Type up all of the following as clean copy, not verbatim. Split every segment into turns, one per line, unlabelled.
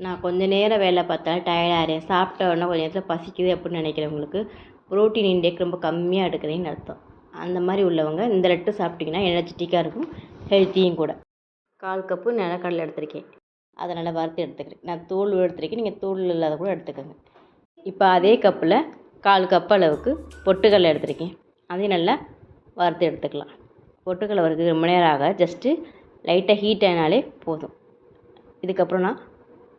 நான் கொஞ்சம் நேரம் வேலை பார்த்தாலும் டயர்டாகிறேன், சாப்பிட்ட உடனே கொஞ்சம் நேரத்தில் பசிக்குது அப்படின்னு நினைக்கிறவங்களுக்கு ப்ரோட்டீன் இன்டேக் ரொம்ப கம்மியாக எடுக்கிறீங்கன்னு அர்த்தம். அந்த மாதிரி உள்ளவங்க இந்த லட்டு சாப்பிட்டிங்கன்னா எனர்ஜெட்டிக்காக இருக்கும், ஹெல்த்தியும் கூட. 1/4 கப்பு நிலக்கடலை எடுத்திருக்கேன், அதை நல்லா வறுத்து எடுத்துக்கிறேன். நான் தோல் எடுத்திருக்கேன், நீங்கள் தோல் இல்லாத கூட எடுத்துக்கோங்க. இப்போ அதே கப்பில் 1/4 கப் அளவுக்கு பொட்டுக்கடலை எடுத்திருக்கேன், அதையும் நல்லா வறுத்து எடுத்துக்கலாம். பொட்டுக்கடலை வறுத்து ரொம்ப நேரம் ஆக ஜஸ்ட்டு லைட்டாக ஹீட் ஆனாலே போதும். இதுக்கப்புறம் நான்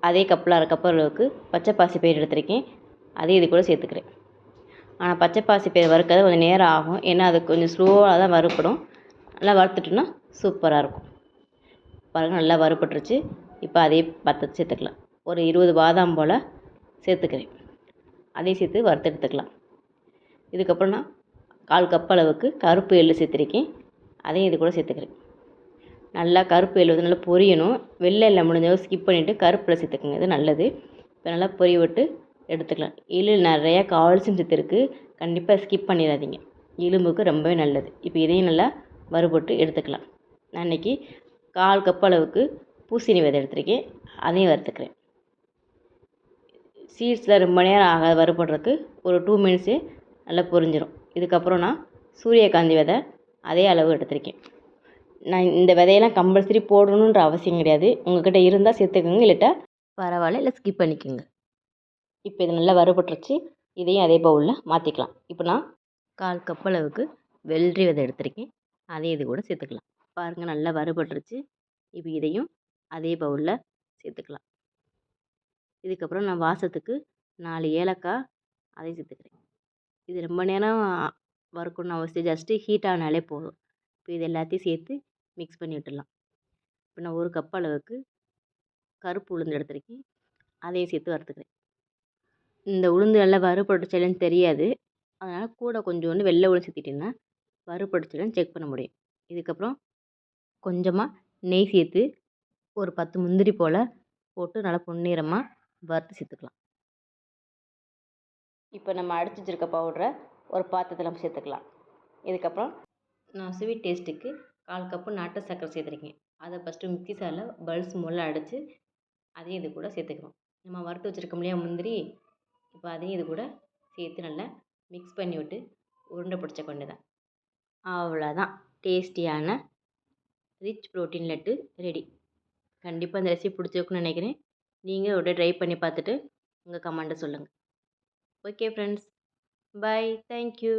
அதே கப்பில் 1/2 கப் அளவுக்கு பச்சை பாசிப்பயிறு எடுத்திருக்கேன், அதையும் இது கூட சேர்த்துக்கிறேன். ஆனால் பச்சை பாசிப்பயிறு வறுக்கிறது கொஞ்சம் நேரம் ஆகும், ஏன்னா அது கொஞ்சம் ஸ்லோவாக தான் வறுப்படும். நல்லா வறுத்துட்டோன்னா சூப்பராக இருக்கும். பாருங்கள், நல்லா வறுபட்டுருச்சு. இப்போ அதே பற்ற சேர்த்துக்கலாம். ஒரு 20 பாதாம் போல் சேர்த்துக்கிறேன், அதையும் சேர்த்து வறுத்து எடுத்துக்கலாம். இதுக்கப்புறம் நான் 1/4 கப் அளவுக்கு கருப்பு எள்ளு சேர்த்துருக்கேன், அதையும் இது கூட சேர்த்துக்கிறேன். நல்லா கருப்பு எள்ளு வந்து நல்லா பொரியணும். வெள்ளை எள்ளை முடிஞ்சளவு ஸ்கிப் பண்ணிவிட்டு கருப்பில் சேர்த்துக்குங்க, இது நல்லது. இப்போ நல்லா பொரிய விட்டு எடுத்துக்கலாம். எள்ளு நிறையா கால்சியம் சத்து இருக்குது, கண்டிப்பாக ஸ்கிப் பண்ணிடாதீங்க, எலும்புக்கு ரொம்பவே நல்லது. இப்போ இதையும் நல்லா வறுபட்டு எடுத்துக்கலாம். நான் இன்றைக்கி 1/4 கப் அளவுக்கு பூசணி விதை எடுத்துருக்கேன், அதையும் வறுத்துக்கிறேன். சீட்ஸில் ரொம்ப நேரம் ஆகாது வறுபடுறதுக்கு, ஒரு 2 மினிட்ஸு நல்லா பொரிஞ்சிடும். இதுக்கப்புறம் நான் சூரியகாந்தி விதை அதே அளவு எடுத்திருக்கேன். நான் இந்த விதையெல்லாம் கம்பல்சரி போடணுன்ற அவசியம் கிடையாது, உங்கள்கிட்ட இருந்தால் சேர்த்துக்கோங்க, இல்லட்டா பரவாயில்ல, இல்லை ஸ்கிப் பண்ணிக்கோங்க. இப்போ இது நல்லா வறுபட்டுருச்சு, இதையும் அதே பவுலில் மாற்றிக்கலாம். இப்போ நான் 1/4 கப் அளவுக்கு வெள்ளரி விதை எடுத்திருக்கேன், அதையும் இது கூட சேர்த்துக்கலாம். பாருங்கள், நல்லா வறுபட்டுருச்சு. இப்போ இதையும் அதே பவுலில் சேர்த்துக்கலாம். இதுக்கப்புறம் நான் வாசத்துக்கு 4 ஏலக்காய் அதையும் சேர்த்துக்கிறேன். இது ரொம்ப நேரம் வறுக்கணும்னு அவசியம், ஜஸ்ட்டு ஹீட் ஆனாலே போதும். இப்போ இது எல்லாத்தையும் சேர்த்து மிக்ஸ் பண்ணி விட்டுடலாம். இப்போ நான் 1 கப் அளவுக்கு கருப்பு உளுந்து எடுத்திருக்கேன், அதையும் சேர்த்து வறுத்துக்கிறேன். இந்த உளுந்து நல்லா வறுபட்டுச்சலன்னு தெரியாது, அதனால் கூட கொஞ்சோண்டு வெள்ளை உளுந்து சேர்த்திட்டிங்கன்னா வறுபட்டுச்சலன்னு செக் பண்ண முடியும். இதுக்கப்புறம் கொஞ்சமாக நெய் சேர்த்து ஒரு 10 முந்திரி போல் போட்டு நல்லா பொன்னிறமாக வறுத்து சேர்த்துக்கலாம். இப்போ நம்ம அடித்து வச்சுருக்க பவுடரை ஒரு பாத்திரத்தில் நம்ம சேர்த்துக்கலாம். இதுக்கப்புறம் நான் ஸ்வீட் டேஸ்ட்டுக்கு 1/4 கப்பு நாட்டு சர்க்கரை சேர்த்துருக்கேன், அதை ஃபஸ்ட்டு மிக்ஸி ஜாரில் பல்ஸ் மூலம் அடித்து அதையும் இது கூட சேர்த்துக்கணும். நம்ம வறுத்து வச்சுருக்கோம் இல்லையா முந்திரி, இப்போ அதையும் இது கூட சேர்த்து நல்லா மிக்ஸ் பண்ணி விட்டு உருண்டை பிடிச்ச கொண்டு தான். அவ்வளோதான், டேஸ்டியான ரிச் ப்ரோட்டீன் லட்டு ரெடி. கண்டிப்பாக இந்த ரெசிபி பிடிச்சிருக்குன்னு நினைக்கிறேன். நீங்கள் ஒரு ட்ரை பண்ணி பார்த்துட்டு உங்கள் கமெண்ட்டை சொல்லுங்கள். Okay friends, bye, thank you.